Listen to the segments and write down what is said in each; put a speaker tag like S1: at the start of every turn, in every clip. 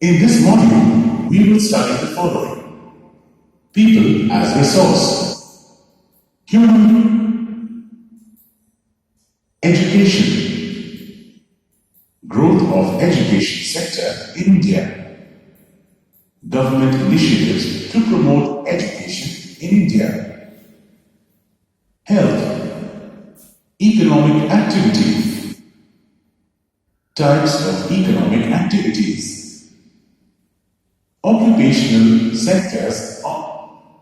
S1: In this module, we will study the following. People as resource. Human education. Growth of education sector in India. Government initiatives to promote education in India. Health. Economic activity. Types of economic activities. Occupational sectors.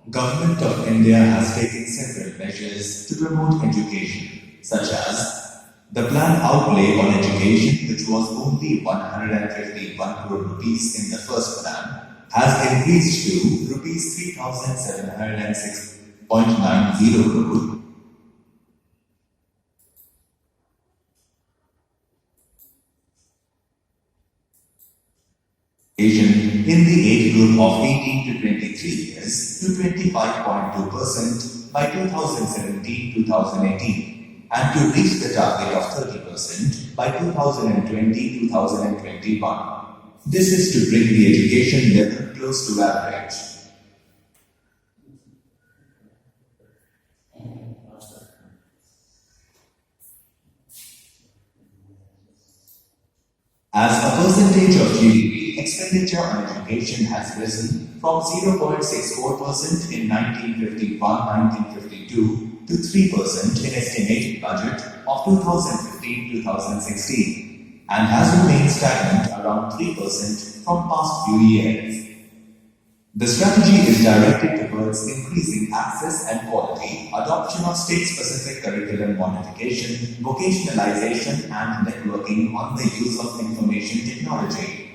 S2: Government of India has taken several measures to promote education, such as the planned outlay on education, which was only 151 crore rupees in the first plan, has increased to rupees 3,706.90 crore. In the age group of 18 to 23 years to 25.2% by 2017-2018 and to reach the target of 30% by 2020-2021. This is to bring the education level close to average. As a percentage of GDP, expenditure on education has risen from 0.64% in 1951-1952 to 3% in estimated budget of 2015-2016 and has remained stagnant around 3% from past few years. The strategy is directed towards increasing access and quality, adoption of state-specific curriculum modification, vocationalization, and networking on the use of information technology.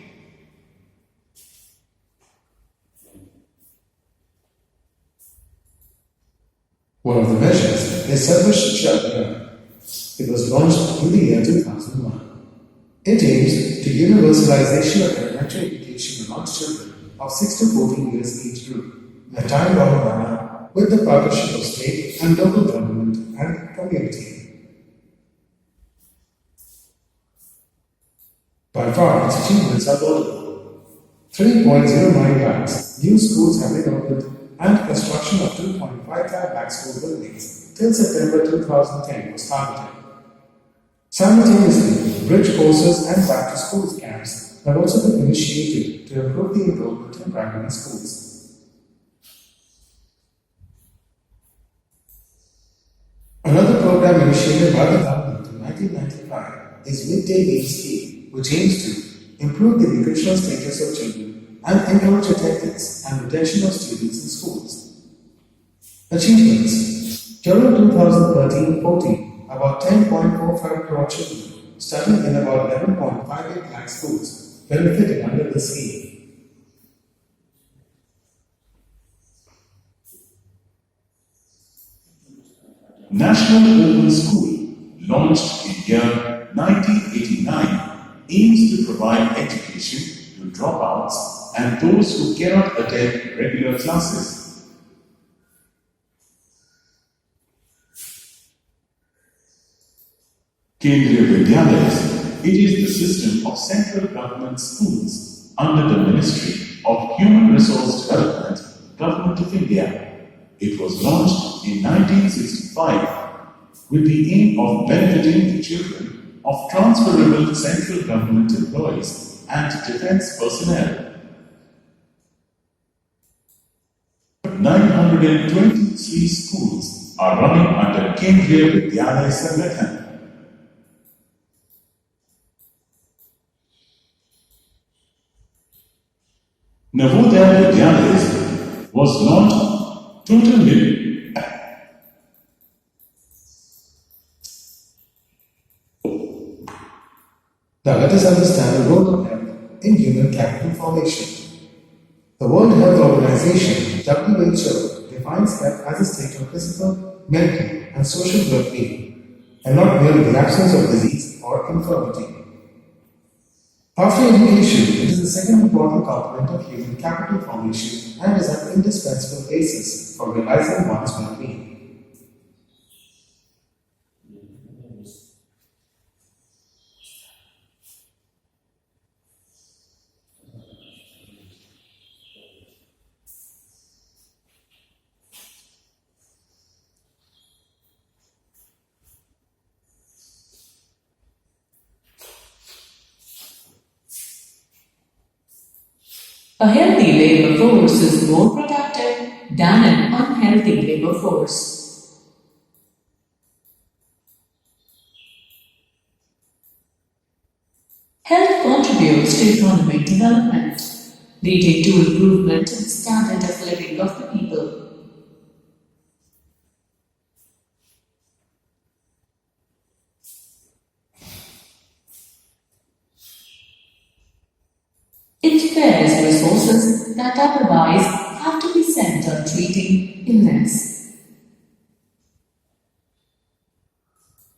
S3: One of the measures is Sarva Shiksha Abhiyan. It was launched in the year 2001. It aims to universalization of elementary education amongst children of 6 to 14 years age group in a time-bound manner with the partnership of state and local government and community. By far, its achievements are notable. 3.09 lakhs new schools have been opened and construction of 2.55 lakh school buildings till September 2010 was targeted. Simultaneously, bridge courses and back-to-school camps have also been initiated to improve the enrollment in primary schools. Another program initiated by the government in 1995 is Midday Meal Scheme, which aims to improve the nutritional status of children and encourage attendance and retention of students in schools. Achievements. During 2013-14, about 10.45 crore children studying in about 11.58 lakh schools benefited under the scheme.
S1: National Open School, launched in year 1989, aims to provide education to dropouts and those who cannot attend regular classes. Kendriya Vidyalayas. It is the system of central government schools under the Ministry of Human Resource Development, Government of India. It was launched in 1965 with the aim of benefiting the children of transferable central government employees and defense personnel. 923 schools are running under Kendriya Vidyalaya Sangathan. Navodaya Vidyalayas was launched totally.
S3: Now let us understand the role of health in human capital formation. The World Health Organization, WHO, defines health as a state of physical, mental, and social well-being, and not merely the absence of disease or infirmity. After education, it is the second important component of human capital formation and is an indispensable basis for realizing one's well-being.
S4: A healthy labor force is more productive than an unhealthy labor force. Health contributes to economic development, leading to improvement in standard of living of the people. It spares resources that otherwise have to be spent on treating illness.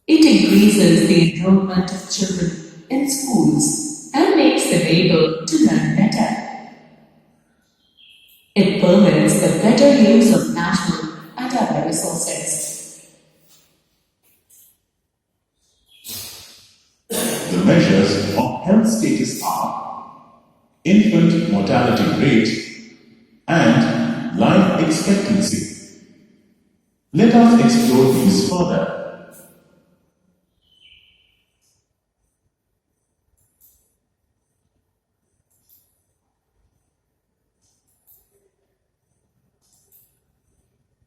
S4: It increases the enrollment of children in schools and makes them able to learn better. It permits the better use of national and other resources.
S1: The measures of health status are infant mortality rate and life expectancy. Let us explore these further.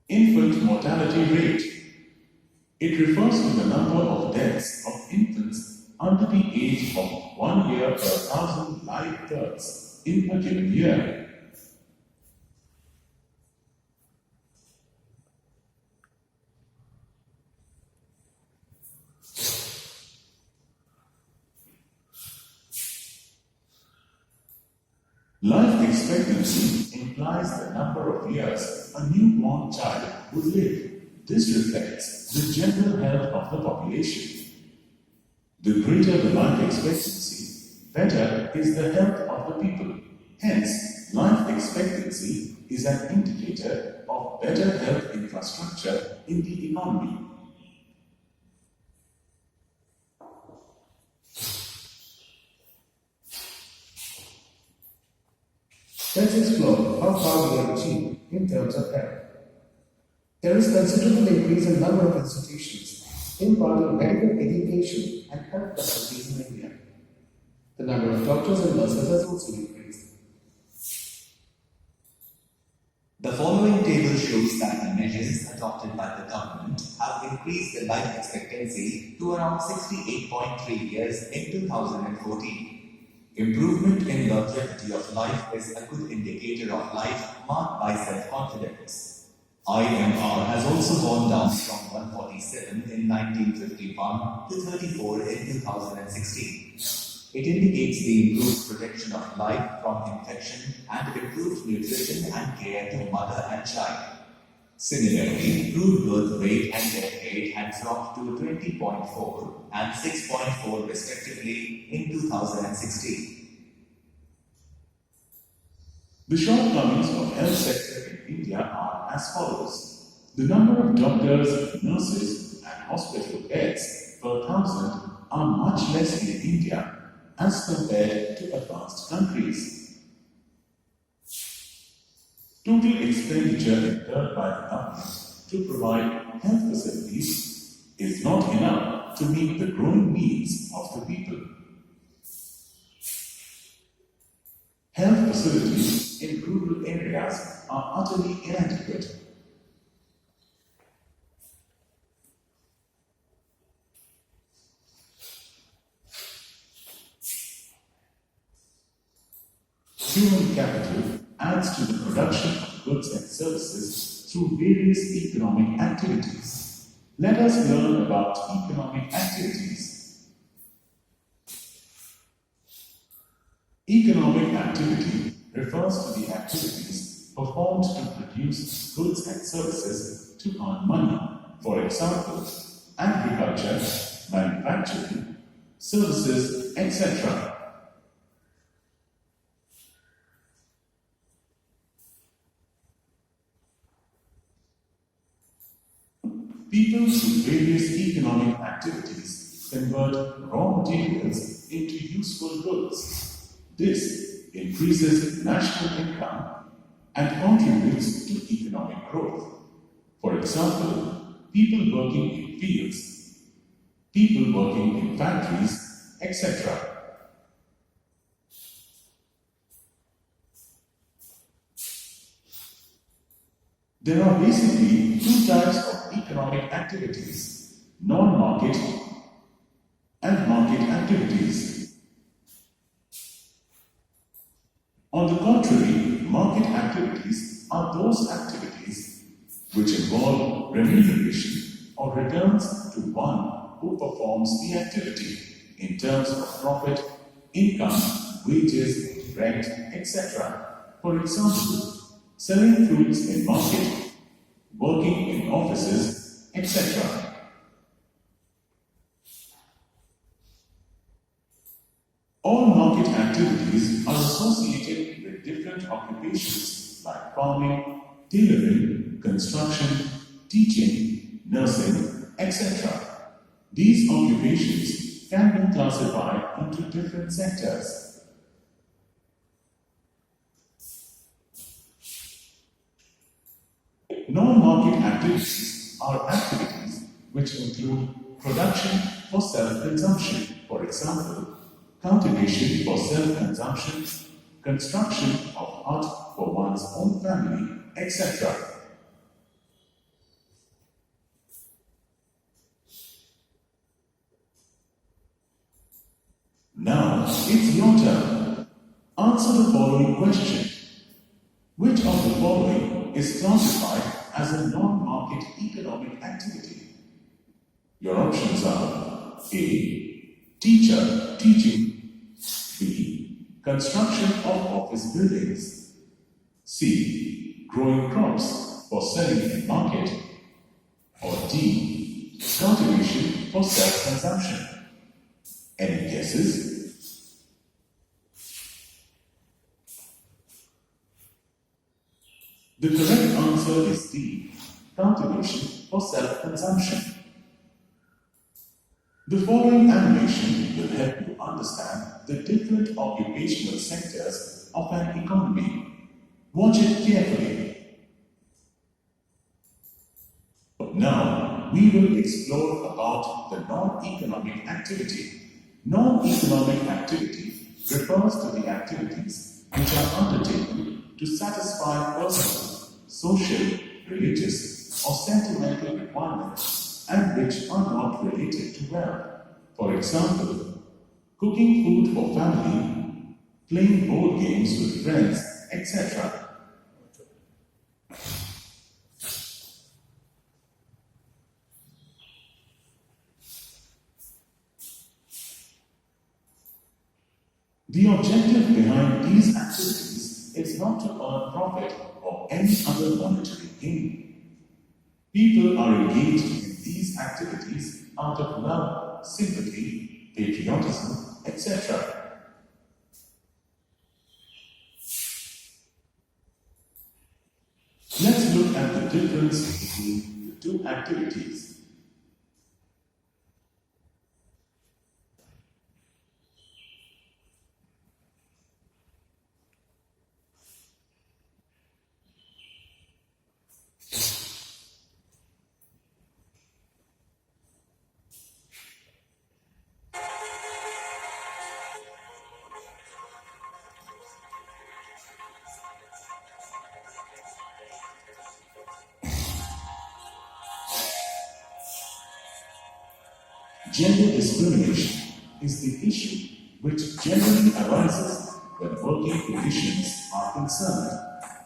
S1: Infant mortality rate. It refers to the number of deaths of infants under the age of 1 year per 1,000 live births in a given year. Life expectancy implies the number of years a newborn child would live. This reflects the general health of the population. The greater the life expectancy, better is the health of the people. Hence, life expectancy is an indicator of better health infrastructure in the economy.
S3: Let's explore how far we have achieved in terms of health. There is considerable increase in number of institutions imparting medical education and health facilities in India. The number of doctors and nurses has also increased.
S2: The following table shows that the measures adopted by the government have increased the life expectancy to around 68.3 years in 2014. Improvement in longevity of life is a good indicator of life marked by self-confidence. IMR has also gone down from 147 in 1951 to 34 in 2016. It indicates the improved protection of life from infection and improved nutrition and care to mother and child. Similarly, improved birth rate and death rate had dropped to 20.4 and 6.4 respectively in 2016.
S1: The shortcomings of health sector in India are as follows. The number of doctors, nurses and hospital beds per 1,000 are much less in India as compared to advanced countries. Total expenditure incurred by the government to provide health facilities is not enough to meet the growing needs of the people. Health facilities in rural areas are utterly inadequate. Human capital adds to the production of goods and services through various economic activities. Let us learn about economic activities. Economic activity refers to the activities performed to produce goods and services to earn money. For example, agriculture, manufacturing, services, etc. People through various economic activities convert raw materials into useful goods. This increases national income and contributes to economic growth. For example, people working in fields, people working in factories, etc. There are basically two types of economic activities, non-market and market activities. On the contrary, market activities are those activities which involve remuneration or returns to one who performs the activity in terms of profit, income, wages, rent, etc. For example, selling fruits in market, working in offices, etc. All market activities are associated with different occupations like farming, tailoring, construction, teaching, nursing, etc. These occupations can be classified into different sectors. Non-market activities are activities which include production for self-consumption, for example, cultivation for self-consumption, construction of hut for one's own family, etc. Now, it's your turn. Answer the following question. Which of the following is classified as a non-market economic activity? Your options are A. Teacher teaching, B. Construction of office buildings, C. Growing crops for selling in market, or D. Cultivation for self-consumption. Any guesses? The correct answer is D. Cultivation for self-consumption. The following animation will help you understand the different occupational sectors of an economy. Watch it carefully. Now, we will explore about the non-economic activity. Non-economic activity refers to the activities which are undertaken to satisfy personal, social, religious, or sentimental requirements and which are not related to wealth. For example, cooking food for family, playing board games with friends, etc. The objective behind these activities is not to earn profit or any other monetary gain. People are engaged in these activities out of love, sympathy, patriotism, etc. Let's look at the difference between the two activities. Gender discrimination is the issue which generally arises when working conditions are concerned.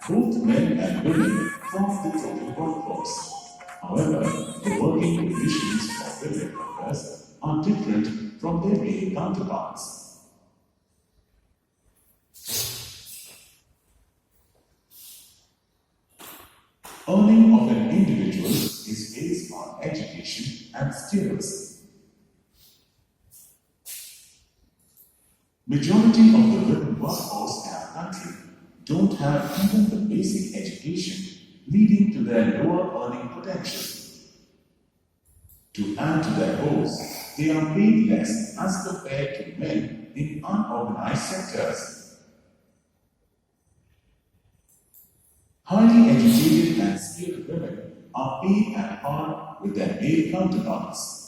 S1: Both men and women form the total workforce. However, the working conditions of women workers are different from their male counterparts. Earning of an individual is based on education and skills. Majority of the women workforce in our country don't have even the basic education, leading to their lower earning potential. To add to their woes, they are paid less as compared to men in unorganized sectors. Highly educated and skilled women are paid at par with their male counterparts.